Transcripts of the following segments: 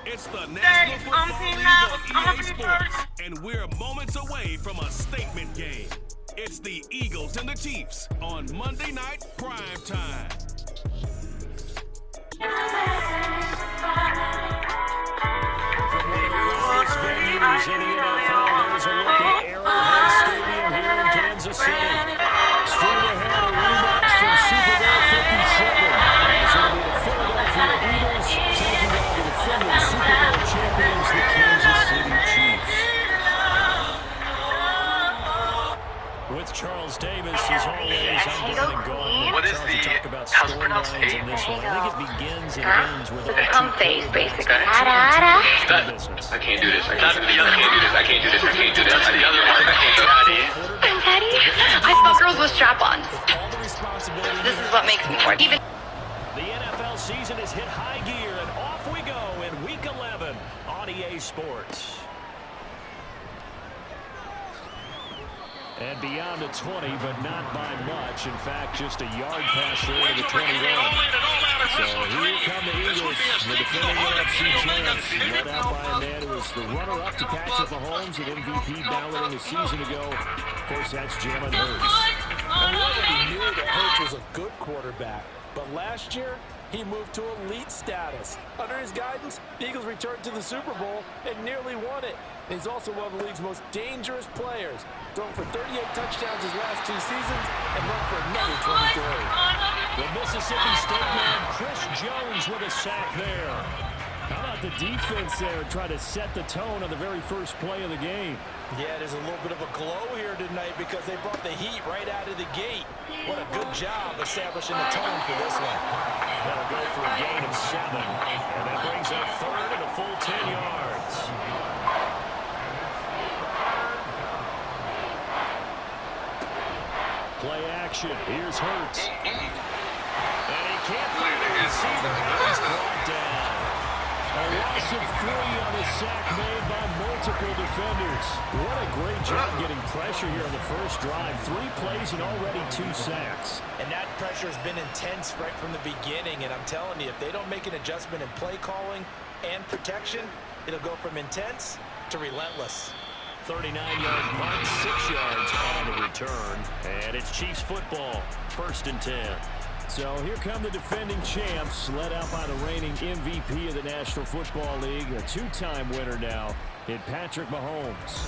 It's the National Football League on EA Sports, and we're moments away from a statement game. It's the Eagles and the Chiefs on Monday Night Prime Time. From one of the largest venues in the NFL, there's a look at Arrowhead Stadium here in Kansas City. Straight ahead, a rematch from Super Bowl 57. As it'll be the Philadelphia Eagles taking on the defending Super Bowl champions, the Kansas City Chiefs. With Charles Davis, as always, I'm Brandon Gaultman. What is Charles, the talk about house storylines pronunciation? in this one. I think it begins and ends with our Come two face, quarterbacks. basically. I can't do this. I can't do this. I can't do this. I can't do this. I can't do this. The other one, I can't do this. Daddy, I thought girls with strap-ons. All the responsibility. This is what makes me more even. The NFL season has hit high gear, and off we go in Week 11 on EA Sports. And beyond the 20, but not by much. In fact, just a yard pass there to the 21. So here come the Eagles, the defending NFC champs, led out by a man who was the runner-up to Patrick Mahomes at MVP balloting a season ago. Of course, that's Jalen Hurts. And we already knew that Hurts was a good quarterback, but last year, he moved to elite status. Under his guidance, the Eagles returned to the Super Bowl and nearly won it. He's also one of the league's most dangerous players, throwing for 38 touchdowns his last 2 seasons and run for another 23. The Mississippi State man, Chris Jones, with a sack there. How about the defense there trying to set the tone on the very first play of the game? Yeah, there's a little bit of a glow here tonight because they brought the heat right out of the gate. What a good job establishing the tone for this one. That'll go for a gain of 7, and that brings up third and a full 10 yards. Play action. Here's Hurts. And he can't find the receiver. He's brought down. A loss of 3 on a sack made by multiple defenders. What a great job getting pressure here on the first drive. 3 plays and already 2 sacks. And that pressure has been intense right from the beginning. And I'm telling you, if they don't make an adjustment in play calling and protection, it'll go from intense to relentless. 39-yard punt, 6 yards on the return. And it's Chiefs football, 1st and 10. So here come the defending champs, led out by the reigning MVP of the National Football League, a 2-time winner now in Patrick Mahomes.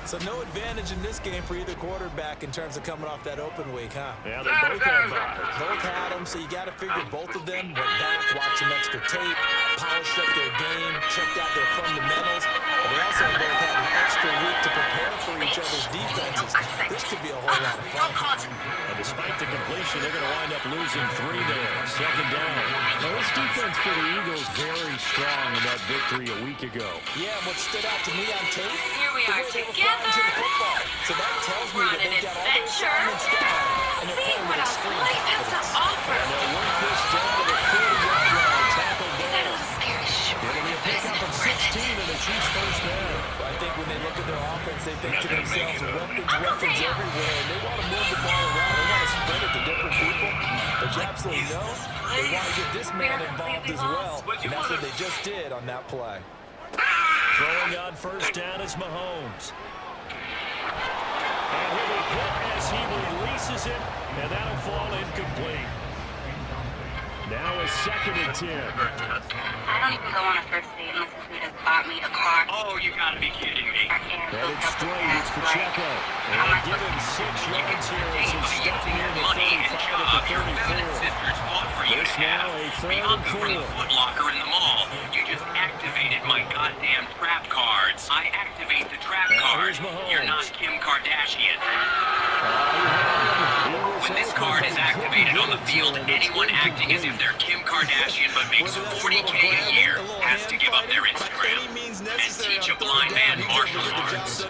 So no advantage in this game for either quarterback in terms of coming off that open week, huh? Yeah, they both had bodies. Both had them, so you got to figure both of them went back, watched some extra tape, polished up their game, checked out their fundamentals. But they also both had an extra week to prepare for each other's defenses. This could be a whole lot of fun. And despite the completion, they're going to wind up losing 3 there. 2nd down. Now, this defense for the Eagles very strong in that victory a week ago. Yeah, and what stood out to me on tape, Here we are together. football. So that tells me that they've got all their assignments down, and they're playing with extreme confidence. And they'll work this down to the 40-yard line. Tackled there. It'll be a pickup of 16 in the Chiefs' first down. I think when they look at their offense, they think to themselves, weapons everywhere, and they want to move the ball around. They want to spread it to different people. But you absolutely know they want to get this man involved as well, and that's what they just did on that play. Throwing on first down is Mahomes. And he'll be hit as he releases it, and that'll fall incomplete. Now a 2nd and 10. I don't even go on a first date unless he has bought me a car. Oh, you gotta be kidding me. Headed straight, it's Pacheco. And they give him 6 yards here as he's stepping in the 35 at the 34. This now a 3rd and 4. Foot Locker in the mall. You just activated my goddamn trap cards. I activate the trap card. here's Mahomes. You're not Kim Kardashian. When this card is activated on the field, anyone acting as if they're Kim Kardashian but makes $40K a year has to give up their Instagram and teach a blind man martial arts.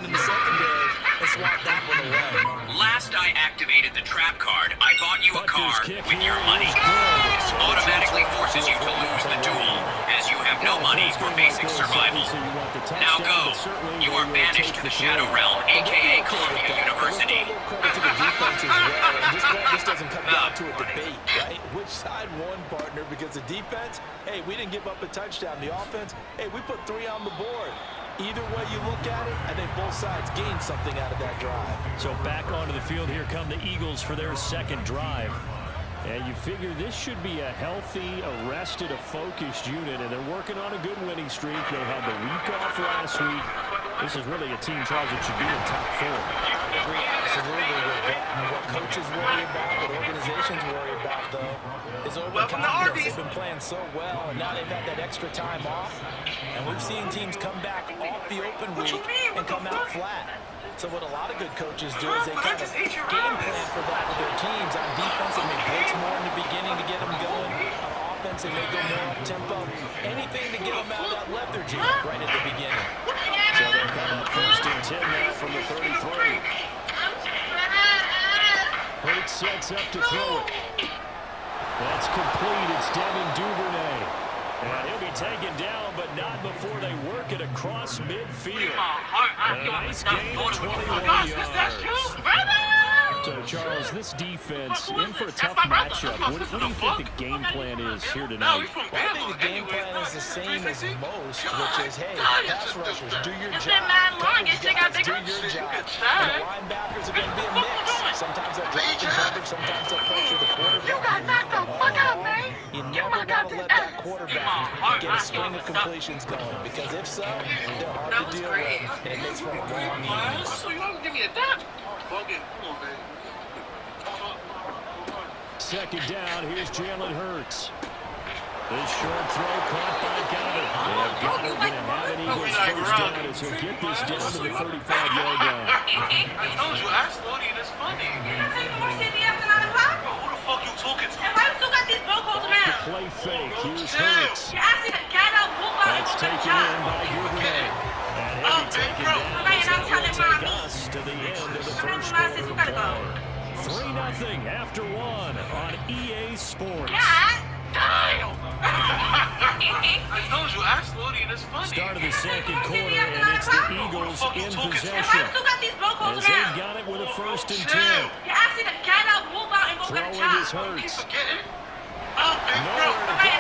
Last I activated the trap card, I bought you a car with your money. This automatically forces you to lose the duel, as you have no money. money for basic survival. Now go. You are banished to the Shadow Realm, aka Columbia University. Credit to the defense as well. And this doesn't come down to a debate, right? Which side won, partner? Because the defense, hey, we didn't give up a touchdown. The offense, hey, we put 3 on the board. Either way you look at it, I think both sides gained something out of that drive. So back onto the field, here come the Eagles for their second drive. And you figure this should be a healthy, a focused unit, and they're working on a good winning streak. They had the week off last week. This is really a team, Charles, that should be in top 4. I agree absolutely with that. And what coaches worry about, what organizations worry about, though, is overconfidence. They've been playing so well, and now they've had that extra time off. And we've seen teams come back off the open week and come out flat. So what a lot of good coaches do is they kind of game plan for that with their teams. On defense, they may blitz more in the beginning to get them going. On offense, they may go more up-tempo. Anything to get them out of that lethargy right at the beginning. So they're coming up first and 10 now from the 33. Hurts sets up to throw it. That's complete. It's Devin Duvernay. And he'll be taken down, but not before they work it across midfield. A nice gain of 21 yards. So, Charles, this defense in for a tough matchup. What do you think the game plan is here tonight? Well, I think the game plan is the same as most, which is, hey, pass rushers, do your job. Coverage guys, do your job. And the linebackers are going to be a mix. Sometimes they'll drop in coverage, sometimes they'll pressure the quarterback. You never want to let that quarterback get a string of completions going, because if so, they're hard to deal with, and it makes for a long game. So you want to give me a dab? Okay, come on, man. Second down, here's Jalen Hurts. This short throw caught by Goddard. And Goddard going to have an Eagles first down as he'll get this down to the 35-yard line. I told you, ask Lodi this Monday. Who the fuck you talking to? The play fake, here's Hurts. That's taken in by Duvernay. And he'll be taken down as that will take us to the end of the first quarter of play. 3-0 after 1 on EA Sports. I told you, ask Lodi this Monday. Start of the second quarter, and it's the Eagles in possession. As they've got it with a first and 10. Throwing is Hurts. Nowhere to go. He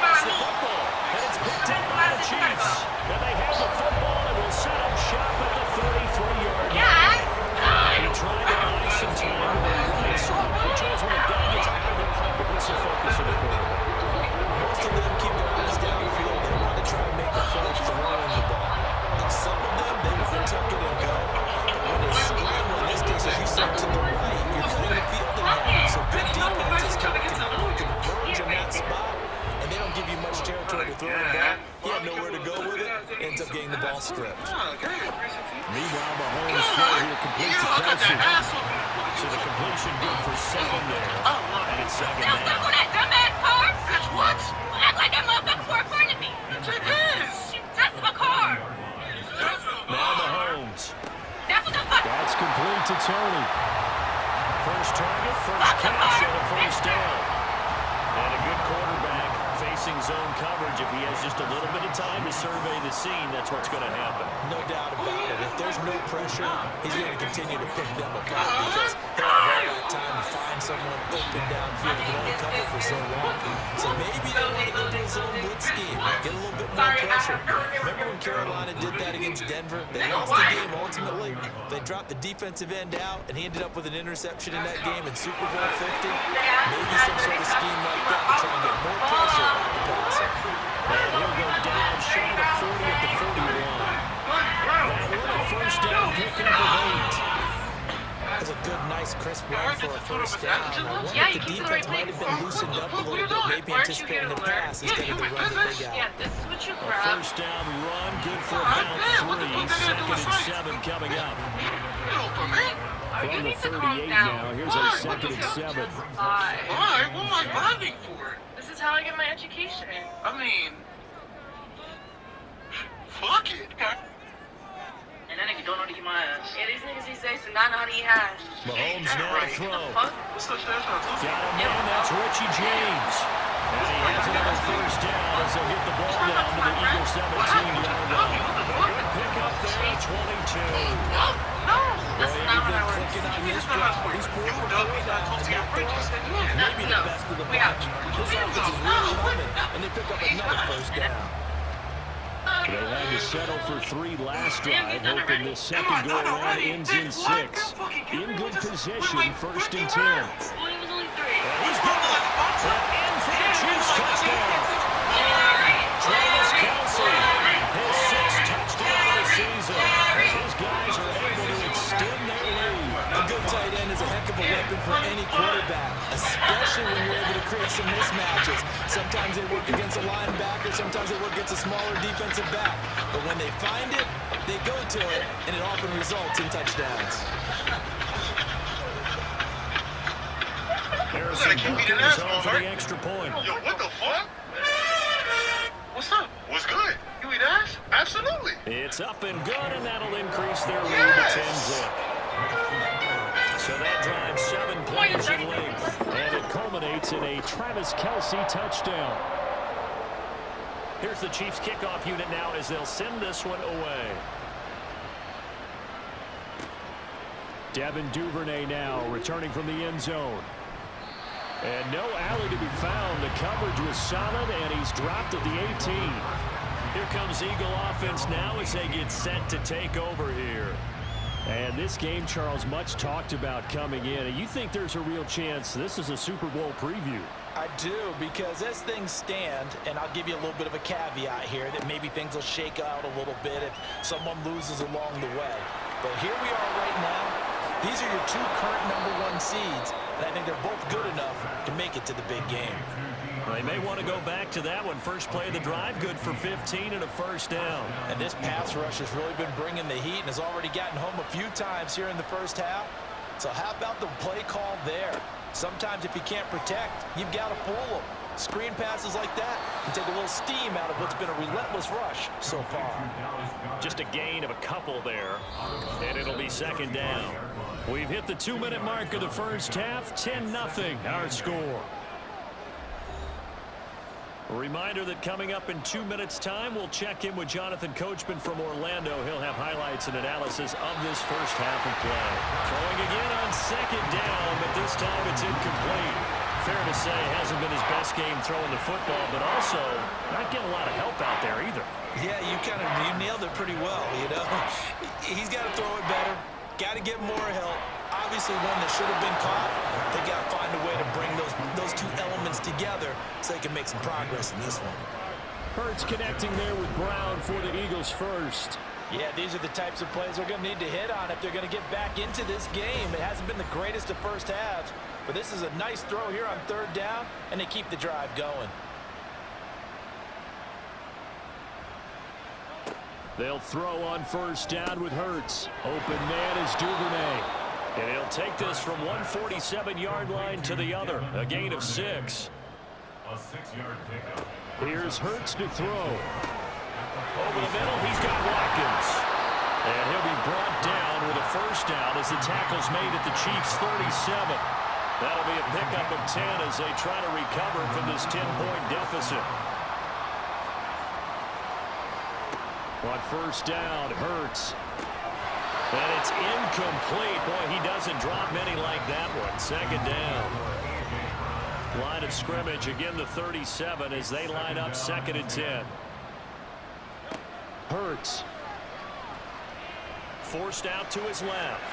lost the football. And it's picked up by the Chiefs. And they have the football and will set up shop at the 33-yard line. He tried to buy some time with the right side. He tries when a guy gets out of the pocket. What's the focus of the quarterback? Most of them keep their eyes downfield. They want to try and make a play throwing the ball. And some of them, they want to tuck it and go. When they scramble, in this case, as you said, to the right, you're cutting the field in half. So good defenses can converge in that spot, and they don't give you much territory to throw the ball. He had nowhere to go with it, ends up getting the ball stripped. Meanwhile, Mahomes throw here complete to Kelsey. So the completion good for 7 there. And it's second down. Now Mahomes. That's complete to Tony. First target, first catch, and a first down. And a good quarterback facing zone coverage. If he has just a little bit of time to survey the scene, that's what's going to happen. No doubt about it. If there's no pressure, he's going to continue to pick them apart because he'll have all that time to find someone open downfield and only cover for so long. So maybe they want to go to his own blitz scheme, get a little bit more pressure. Remember when Carolina did that against Denver? They lost the game ultimately. They dropped the defensive end out, and he ended up with an interception in that game in Super Bowl 50. Maybe some sort of scheme like that to try and get more pressure on the passer. And he'll go down short of 40 at the 40-line. That one a first down, picking up of 8. That's a good, nice, crisp run for a first down. I wonder if the defense might have been loosened up a little bit, maybe anticipating the pass instead of the run that they got. A first down run, good for about 3. Second and 7 coming up. From the 38 now, here's a second and 7. Why? What am I bonding for? This is how I get my education. I mean, fuck it. And that nigga don't know to eat my ass. Yeah, these niggas these days do not know how to eat hash. Mahomes now to throw. What's the stats on Got a man, that's Richie James. And he has another first down as they'll get the ball down to the Eagles 17-yard line. Good pick up there at 22. No, that's not what I worked. Clicking on this drive. He's 4 for 4 now. Maybe the best of the bunch. This offense is really humming, and they pick up another first down. They had to settle for 3 last drive, hoping this second go-around ends in 6. In good position, 1st and 10. Well, it was only 3. He's got it. And in for the Chiefs touchdown. Travis Kelce, his 6th touchdown of the season. His guys are able to extend their lead. A good tight end is a heck of a weapon for any quarterback, especially when you're able to create some mismatches. Sometimes they work against a linebacker, sometimes they work against a smaller defensive back. But when they find it, they go to it, and it often results in touchdowns. Harrison Butker's on for the extra point. Yo, what the fuck? What's up? What's good? You eat ass? Absolutely. It's up and good, and that'll increase their lead to 10-zip. So that drives 7 plays in length, and it culminates in a Travis Kelce touchdown. Here's the Chiefs kickoff unit now as they'll send this one away. Devin Duvernay now returning from the end zone. And no alley to be found. The coverage was solid, and he's dropped at the 18. Here comes Eagle offense now as they get set to take over here. And this game, Charles, much talked about coming in. And you think there's a real chance this is a Super Bowl preview? I do, because as things stand, and I'll give you a little bit of a caveat here, that maybe things will shake out a little bit if someone loses along the way. But here we are right now. These are your 2 current #1 seeds, and I think they're both good enough to make it to the big game. Well, they may want to go back to that one. First play of the drive, good for 15 and a first down. And this pass rush has really been bringing the heat and has already gotten home a few times here in the first half. So how about the play call there? Sometimes if you can't protect, you've got to fool them. Screen passes like that can take a little steam out of what's been a relentless rush so far. Just a gain of a couple there, and it'll be second down. We've hit the 2-minute mark of the first half, 10-0 our score. A reminder that coming up in 2 minutes' time, we'll check in with Jonathan Coachman from Orlando. He'll have highlights and analysis of this first half of play. Throwing again on second down, but this time it's incomplete. Fair to say, hasn't been his best game throwing the football, but also not getting a lot of help out there either. Yeah, you nailed it pretty well, you know. He's got to throw it better, got to get more help. Obviously one that should have been caught. They got to find a way to bring those 2 elements together so they can make some progress in this one. Hurts connecting there with Brown for the Eagles first. Yeah, these are the types of plays they're going to need to hit on if they're going to get back into this game. It hasn't been the greatest of first halves, but this is a nice throw here on 3rd down, and they keep the drive going. They'll throw on 1st down with Hurts. Open man is Duvernay. And he'll take this from 147-yard line to the other. A gain of 6. A 6-yard pickup. Here's Hurts to throw. Over the middle, he's got Watkins. And he'll be brought down with a first down as the tackle's made at the Chiefs' 37. That'll be a pickup of 10 as they try to recover from this 10-point deficit. On 1st down, Hurts. And it's incomplete. Boy, he doesn't drop many like that one. Second down. Line of scrimmage, again the 37 as they line up 2nd and 10. Hurts. Forced out to his left.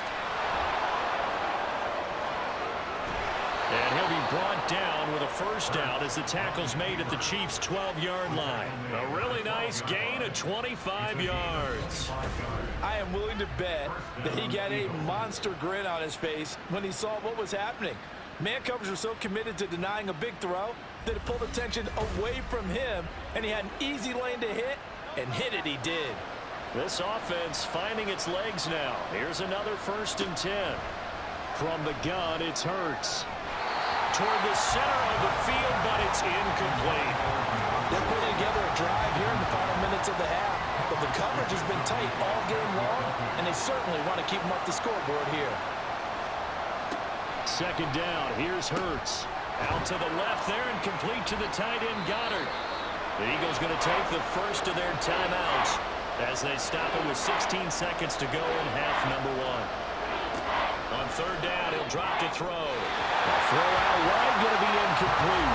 And he'll be brought down with a first down as the tackle's made at the Chiefs' 12-yard line. A really nice gain of 25 yards. I am willing to bet that he got a monster grin on his face when he saw what was happening. Man coverage were so committed to denying a big throw that it pulled attention away from him, and he had an easy lane to hit, and hit it he did. This offense finding its legs now. Here's another 1st and 10. From the gun, it's Hurts. Toward the center of the field, but it's incomplete. They're putting together a drive here in the final minutes of the half, but the coverage has been tight all game long, and they certainly want to keep them up the scoreboard here. 2nd down, here's Hurts. Out to the left there and complete to the tight end Goddard. The Eagles going to take the first of their timeouts as they stop it with 16 seconds to go in half number 1. On third down, he'll drop to throw. The throw out wide going to be incomplete.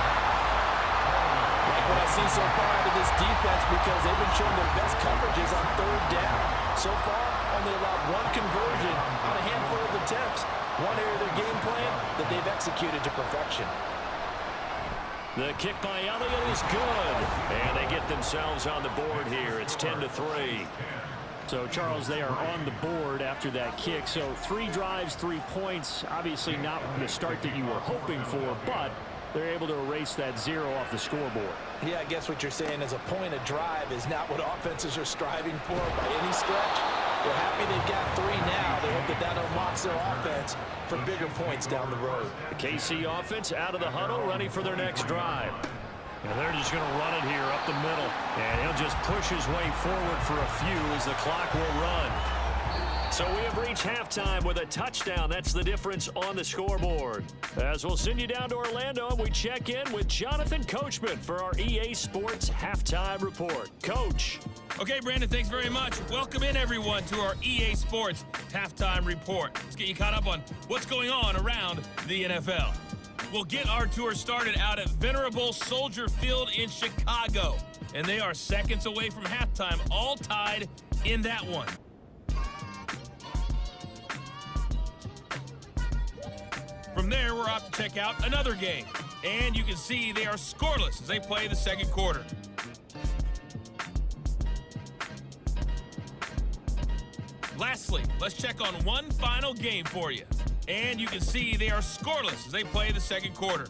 Like what I've seen so far out of this defense, because they've been showing their best coverages on third down. So far, only allowed one conversion on a handful of attempts. One area of their game plan that they've executed to perfection. The kick by Elliott is good. And they get themselves on the board here. It's 10-3. So, Charles, they are on the board after that kick. So, 3 drives, 3 points. Obviously not the start that you were hoping for, but they're able to erase that 0 off the scoreboard. Yeah, I guess what you're saying is a point of drive is not what offenses are striving for by any stretch. They're happy they've got 3 now. They hope that that unlocks their offense for bigger points down the road. The KC offense out of the huddle, ready for their next drive. And they're just going to run it here up the middle. And he'll just push his way forward for a few as the clock will run. So we have reached halftime with a touchdown. That's the difference on the scoreboard. As we'll send you down to Orlando, and we check in with Jonathan Coachman for our EA Sports Halftime Report. Coach. Okay, Brandon, thanks very much. Welcome in, everyone, to our EA Sports Halftime Report. Let's get you caught up on what's going on around the NFL. We'll get our tour started out at Venerable Soldier Field in Chicago. And they are seconds away from halftime, all tied in that one. From there, we're off to check out another game. And you can see they are scoreless as they play the second quarter. Lastly, let's check on one final game for you. And you can see they are scoreless as they play the second quarter.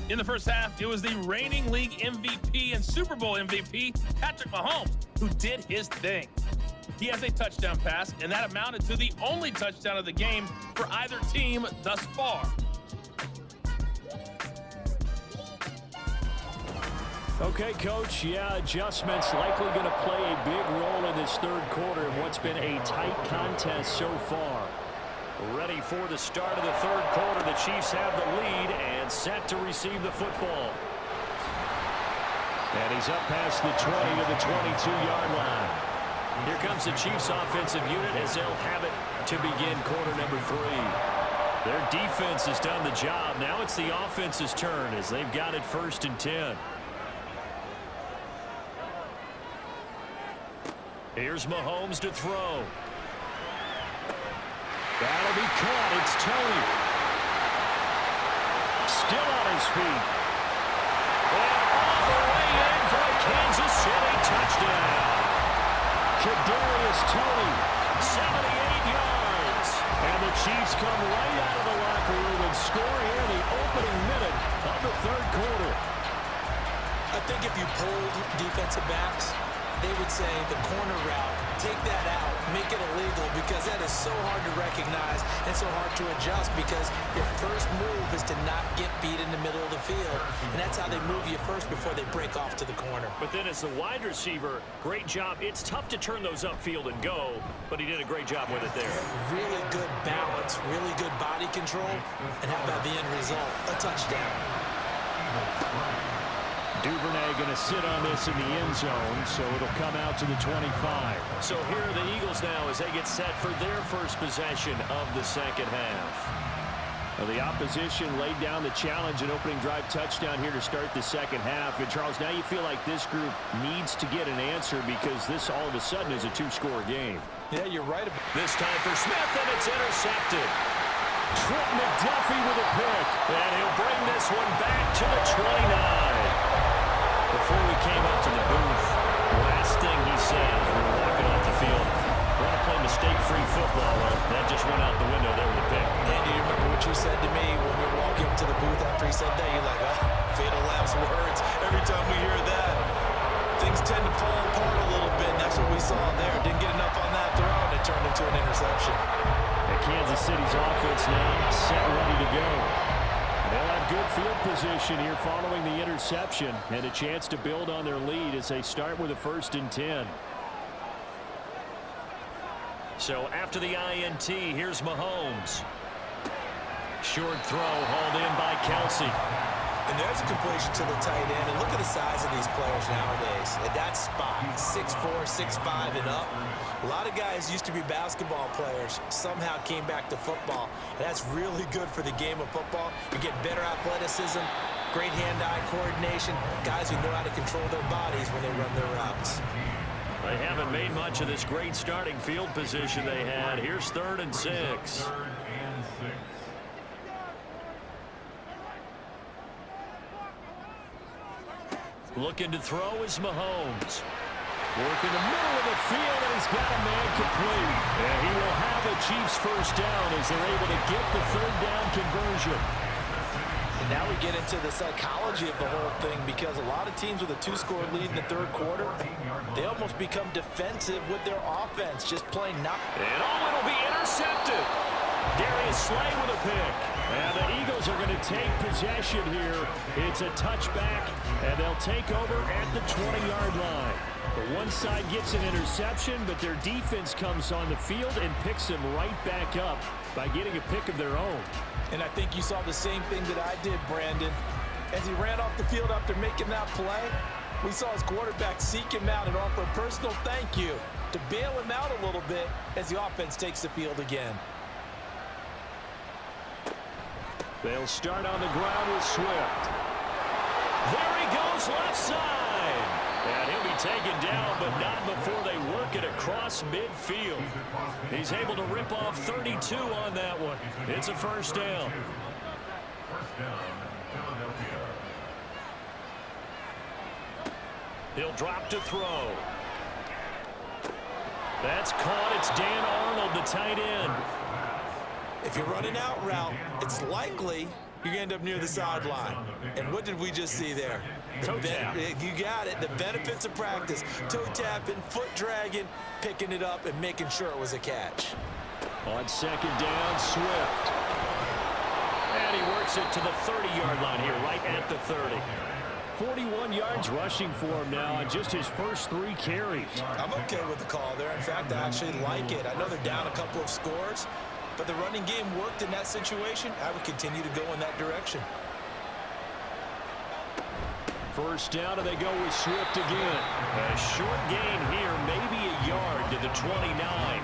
In the first half, it was the reigning league MVP and Super Bowl MVP, Patrick Mahomes, who did his thing. He has a touchdown pass, and that amounted to the only touchdown of the game for either team thus far. Okay, Coach, yeah, adjustments likely going to play a big role in this third quarter in what's been a tight contest so far. Ready for the start of the third quarter. The Chiefs have the lead and set to receive the football. And he's up past the 20 to the 22-yard line. Here comes the Chiefs offensive unit as they'll have it to begin quarter number 3. Their defense has done the job. Now it's the offense's turn as they've got it 1st and 10. Here's Mahomes to throw. That'll be caught. It's Tony. Still on his feet. And all the way in for a Kansas City touchdown. Kadarius Toney, 78 yards. And the Chiefs come right out of the locker room and score here in the opening minute of the third quarter. I think if you polled defensive backs, they would say the corner route, take that out, make it illegal, because that is so hard to recognize and so hard to adjust, because your first move is to not get beat in the middle of the field, and that's how they move you first before they break off to the corner. But then as the wide receiver, great job. It's tough to turn those upfield and go, but he did a great job with it there. Really good balance, really good body control, and how about the end result? A touchdown. Duvernay going to sit on this in the end zone, so it'll come out to the 25. So here are the Eagles now as they get set for their first possession of the second half. Well, the opposition laid down the challenge, an opening drive touchdown here to start the second half. And, Charles, now you feel like this group needs to get an answer because this all of a sudden is a 2-score game. Yeah, you're right. This time for Smith, and it's intercepted. Trent McDuffie with a pick. And he'll bring this one back to the 29. Before we came up to the booth, the last thing he said as we were walking off the field, we're going to play mistake-free football. Well, that just went out the window there with a pick. Andy, you remember what you said to me when we were walking up to the booth after he said that? You're like, oh, fatal last words. Every time we hear that, things tend to fall apart a little bit. And that's what we saw there. Didn't get enough on that throw, and it turned into an interception. And Kansas City's offense now set ready to go. They'll have good field position here following the interception and a chance to build on their lead as they start with a 1st and 10. So after the INT, here's Mahomes. short throw hauled in by Kelsey. And there's a completion to the tight end. And look at the size of these players nowadays. At that spot, 6'4", 6'5", and up. A lot of guys used to be basketball players, somehow came back to football. And that's really good for the game of football. You get better athleticism, great hand-eye coordination, guys who know how to control their bodies when they run their routes. They haven't made much of this great starting field position they had. Here's 3rd and 6. Looking to throw is Mahomes. Working the middle of the field, and he's got a man complete. And he will have a Chiefs first down as they're able to get the 3rd down conversion. And now we get into the psychology of the whole thing, because a lot of teams with a 2-score lead in the 3rd quarter, they almost become defensive with their offense, just playing not. And it'll be intercepted. Darius Slay with a pick. And the Eagles are going to take possession here. It's a touchback, and they'll take over at the 20-yard line. The one side gets an interception, but their defense comes on the field and picks them right back up by getting a pick of their own. And I think you saw the same thing that I did, Brandon. As he ran off the field after making that play, we saw his quarterback seek him out and offer a personal thank you to bail him out a little bit as the offense takes the field again. They'll start on the ground with Swift. There he goes, left side. And he'll be taken down, but not before they work it across midfield. He's able to rip off 32 on that one. It's a first down. He'll drop to throw. That's caught. It's Dan Arnold, the tight end. If you're running out route, it's likely you're going to end up near the sideline. And what did we just see there? Toe tap. You got it. The benefits of practice. Toe tapping, foot dragging, picking it up, and making sure it was a catch. On 2nd down, Swift. And he works it to the 30-yard line here, right at the 30. 41 yards rushing for him now on just his first 3 carries. I'm okay with the call there. In fact, I actually like it. I know they're down a couple of scores, but the running game worked in that situation. I would continue to go in that direction. First down, and they go with Swift again. A short gain here, maybe a yard to the 29.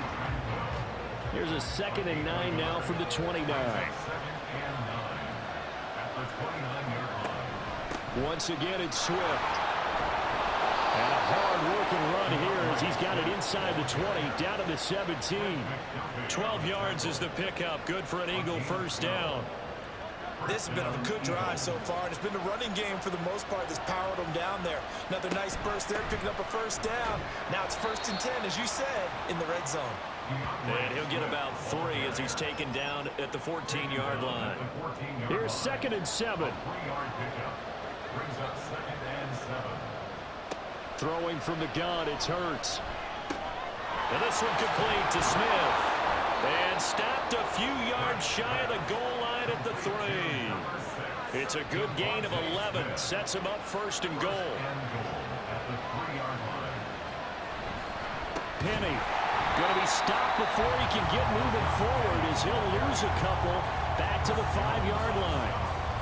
Here's a 2nd and 9 now from the 29. Once again, it's Swift. And a hard-working run here as he's got it inside the 20, down to the 17. 12 yards is the pickup. Good for an Eagle first down. This has been a good drive so far. It's been the running game for the most part that's powered them down there. Another nice burst there, picking up a first down. Now it's 1st and 10, as you said, in the red zone. And he'll get about 3 as he's taken down at the 14-yard line. Here's 2nd and 7. Throwing from the gun, it's Hurts. And this one complete to Smith. And stopped a few yards shy of the goal line at the 3. It's a good gain of 11. Sets him up 1st and goal. Penny going to be stopped before he can get moving forward as he'll lose a couple back to the 5-yard line.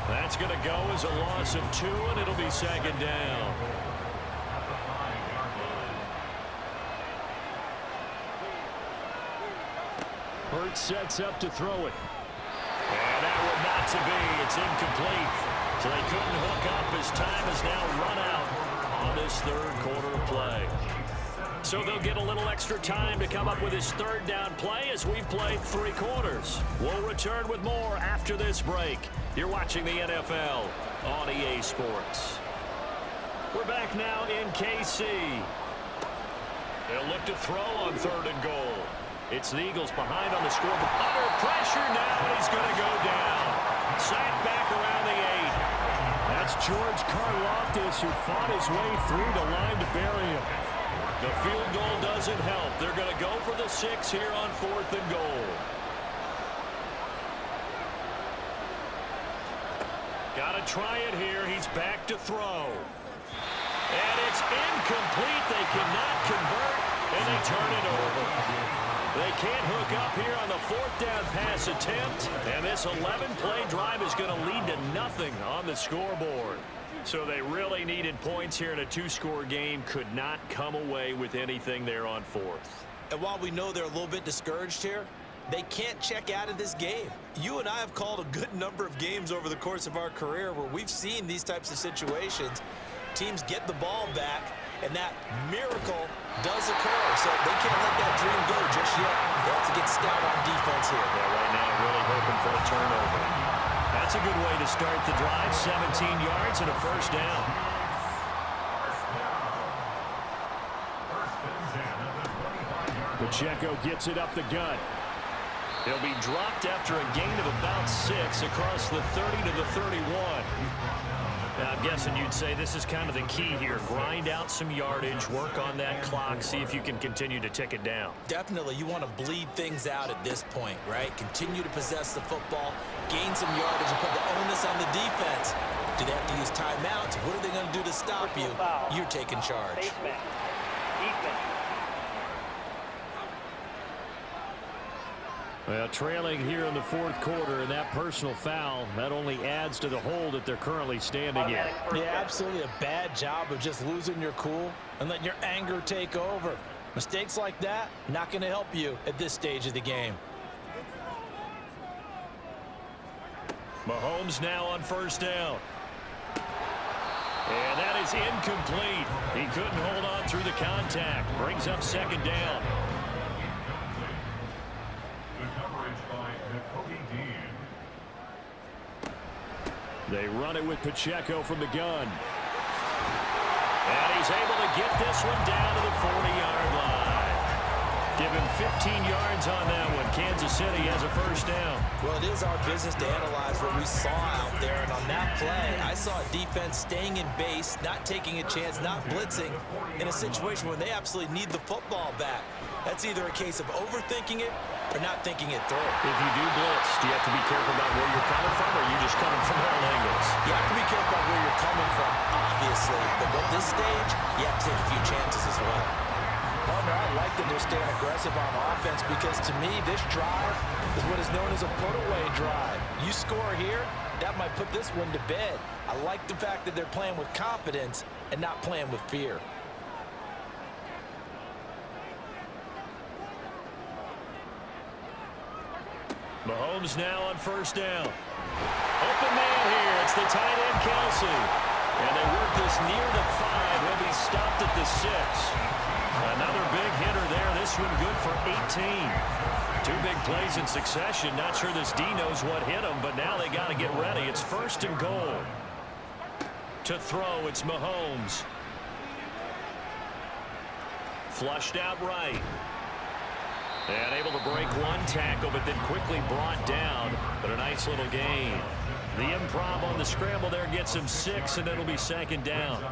That's going to go as a loss of 2, and it'll be 2nd down. Hurts sets up to throw it. And that one not to be. It's incomplete. So they couldn't hook up as time is now run out on this 3rd quarter of play. So they'll get a little extra time to come up with his 3rd down play as we've played 3 quarters. We'll return with more after this break. You're watching the NFL on EA Sports. We're back now in KC. They'll look to throw on 3rd and goal. It's the Eagles behind on the scoreboard. Under pressure now, and he's going to go down. Sacked back around the 8. That's George Karlaftis, who fought his way through the line to bury him. The field goal doesn't help. They're going to go for the 6 here on 4th and goal. Got to try it here. He's back to throw. And it's incomplete. They cannot convert, and they turn it over. They can't hook up here on the 4th down pass attempt. And this 11-play drive is going to lead to nothing on the scoreboard. So they really needed points here in a 2-score game. Could not come away with anything there on 4th. And while we know they're a little bit discouraged here, they can't check out of this game. You and I have called a good number of games over the course of our career where we've seen these types of situations. Teams get the ball back, and that miracle does occur. So they can't let that dream go just yet. They have to get stout on defense here. Yeah, right now really hoping for a turnover. That's a good way to start the drive. 17 yards and a first down. Pacheco gets it up the gut. He'll be dropped after a gain of about 6 across the 30 to the 31. Now, I'm guessing you'd say this is kind of the key here. Grind out some yardage, work on that clock, see if you can continue to tick it down. Definitely, you want to bleed things out at this point, right? Continue to possess the football, gain some yardage, and put the onus on the defense. Do they have to use timeouts? What are they going to do to stop you? You're taking charge. Well, trailing here in the 4th quarter, and that personal foul, that only adds to the hole that they're currently standing in. Yeah, absolutely a bad job of just losing your cool and letting your anger take over. Mistakes like that, not going to help you at this stage of the game. Mahomes now on first down. And that is incomplete. He couldn't hold on through the contact. Brings up 2nd down. They run it with Pacheco from the gun. And he's able to get this one down to the 40-yard line. Give him 15 yards on that one. Kansas City has a first down. Well, it is our business to analyze what we saw out there. And on that play, I saw a defense staying in base, not taking a chance, not blitzing in a situation where they absolutely need the football back. That's either a case of overthinking it or not thinking it through. If you do blitz, do you have to be careful about where you're coming from, or are you just coming from all angles? You have to be careful about where you're coming from, obviously. But at this stage, you have to take a few chances as well. Partner, I like that they're staying aggressive on offense because, to me, this drive is what is known as a put-away drive. You score here, that might put this one to bed. I like the fact that they're playing with confidence and not playing with fear. Mahomes now on first down. Open man here. It's the tight end, Kelsey. And they work this near the 5. He'll be stopped at the 6. Another big hitter there. This one good for 18. 2 big plays in succession. Not sure this D knows what hit him, but now they got to get ready. It's 1st and goal. To throw, it's Mahomes. Flushed out right. And able to break one tackle, but then quickly brought down. But a nice little gain. The improv on the scramble there gets him 6, and it'll be 2nd down.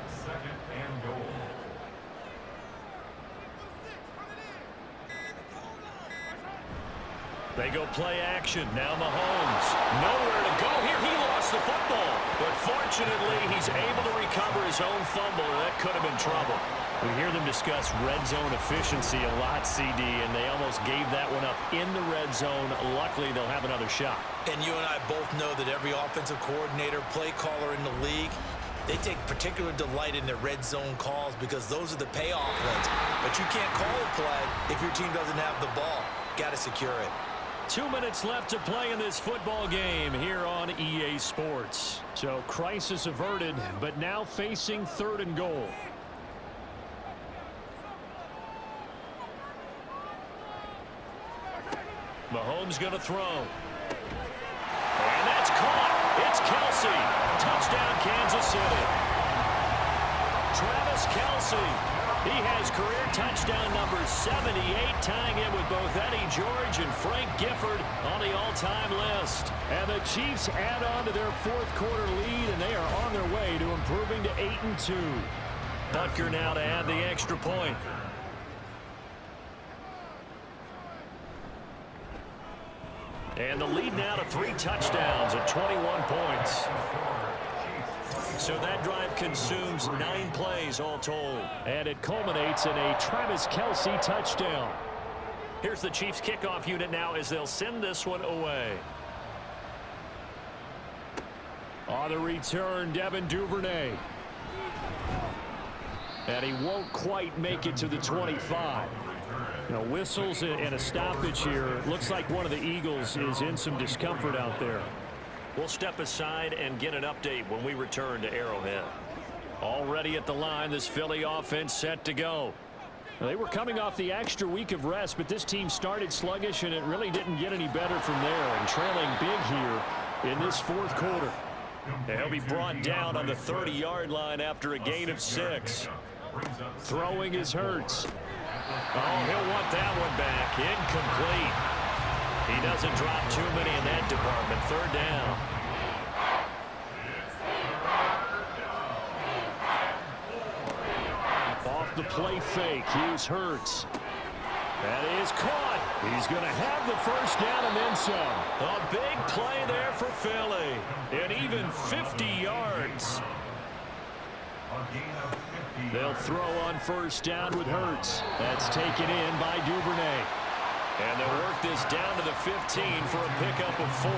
They go play action. Now Mahomes. Nowhere to go here. He lost the football. But fortunately, he's able to recover his own fumble, or that could have been trouble. We hear them discuss red zone efficiency a lot, CD, and they almost gave that one up in the red zone. Luckily, they'll have another shot. And you and I both know that every offensive coordinator, play caller in the league, they take particular delight in their red zone calls because those are the payoff ones. But you can't call a play if your team doesn't have the ball. Got to secure it. 2 minutes left to play in this football game here on EA Sports. So crisis averted, but now facing 3rd and goal. Mahomes going to throw. And that's caught. It's Kelsey. Touchdown, Kansas City. Travis Kelsey. He has career touchdown number 78, tying in with both Eddie George and Frank Gifford on the all-time list. And the Chiefs add on to their 4th quarter lead, and they are on their way to improving to 8-2. Butker now to add the extra point. And the lead now to 3 touchdowns at 21 points. So that drive consumes 9 plays all told. And it culminates in a Travis Kelsey touchdown. Here's the Chiefs kickoff unit now as they'll send this one away. On the return, Devin Duvernay. And he won't quite make it to the 25. Whistles and a stoppage here. Looks like one of the Eagles is in some discomfort out there. We'll step aside and get an update when we return to Arrowhead. Already at the line, this Philly offense set to go. They were coming off the extra week of rest, but this team started sluggish, and it really didn't get any better from there, and trailing big here in this fourth quarter. He'll be brought down on the 30-yard line after a gain of 6. Throwing is Hurts. Oh, he'll want that one back. Incomplete. He doesn't drop too many in that department. 3rd down. Off the play fake, here's Hurts. That is caught. He's going to have the first down and then some. A big play there for Philly. And even 50 yards. They'll throw on first down with Hurts. That's taken in by Duvernay. And they'll work this down to the 15 for a pickup of 4.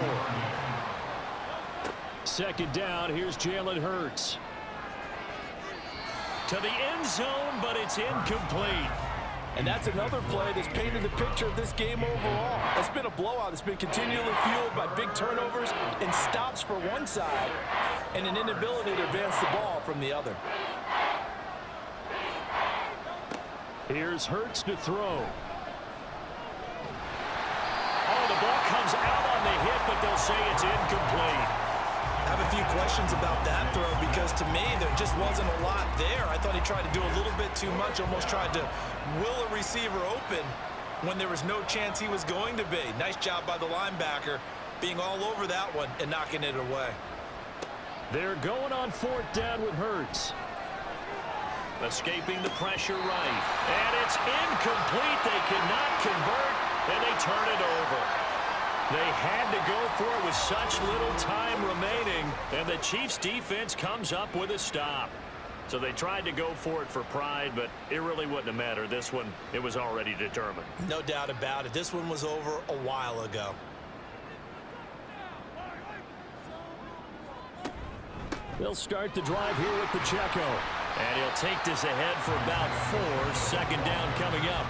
2nd down, here's Jalen Hurts. To the end zone, but it's incomplete. And that's another play that's painted the picture of this game overall. It's been a blowout. It's been continually fueled by big turnovers and stops for one side and an inability to advance the ball from the other. Here's Hurts to throw. Oh, the ball comes out on the hit, but they'll say it's incomplete. I have a few questions about that throw because to me there just wasn't a lot there. I thought he tried to do a little bit too much, almost tried to will a receiver open when there was no chance he was going to be. Nice job by the linebacker being all over that one and knocking it away. They're going on 4th down with Hurts. Escaping the pressure right. And it's incomplete. They cannot convert, and they turn it over. They had to go for it with such little time remaining, and the Chiefs' defense comes up with a stop. So they tried to go for it for pride, but it really wouldn't have mattered. This one, it was already determined. No doubt about it. This one was over a while ago. They'll start the drive here with Pacheco. And he'll take this ahead for about 4. 2nd down coming up.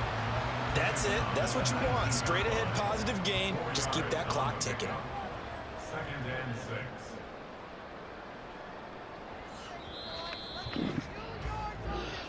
That's it. That's what you want. Straight ahead positive gain. Just keep that clock ticking. 2nd and 6.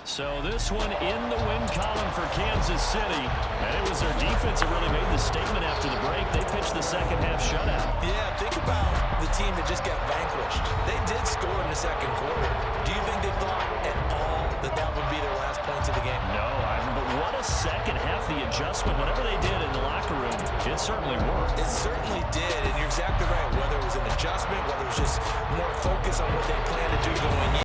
So this one in the win column for Kansas City. And it was their defense that really made the statement after the break. They pitched the second half shutout. Yeah, think about the team that just got vanquished. They did score in the 2nd quarter. Do you think they thought at all that that would be their last points of the game? No, but what a second half, the adjustment, whatever they did in the locker room, it certainly worked. It certainly did, and you're exactly right. Whether it was an adjustment, whether it was just more focus on what they plan to do going in.